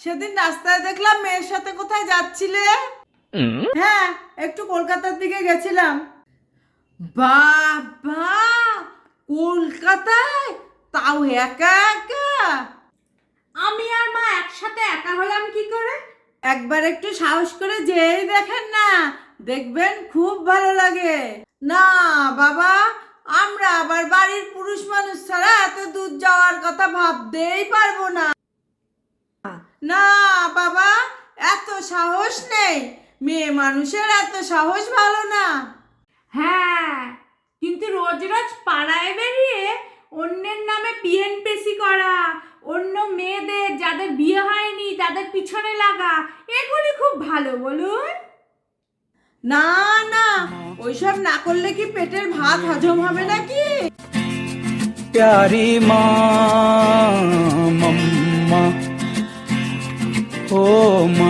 সেদিন রাস্তায় দেখলাম মেয়ের সাথে কোথায় যাচ্ছিলে? হ্যাঁ, একটু কলকাতার দিকে গেছিলাম। বাবা, কলকাতায়? তাও একা একা? আমি আর মা একসাথে একা হলাম কি করে? একবার একটু সাহস করে যেই দেখেন না, দেখবেন খুব ভালো লাগে। না বাবা, আমরা আবার বাড়ির পুরুষ মানুষ ছাড়া এত দূর যাওয়ার কথা ভাবতেই পারবো না। না বাবা, এত সাহস নেই, মেয়ে মানুষের এত সাহস ভালো না। হ্যাঁ, কিন্তু রোজ রোজ পাড়ায় বেরিয়ে অন্যের নামে পিএনপিসি করা, অন্য মেয়েদের যাদের বিয়ে হয়নি তাদের পিছনে লাগা, এগুলি খুব ভালো বলুন। না না, ওইসব না করলে কি পেটের ভাত হজম হবে নাকি? प्यारी माँ मम्मा ओ माँ।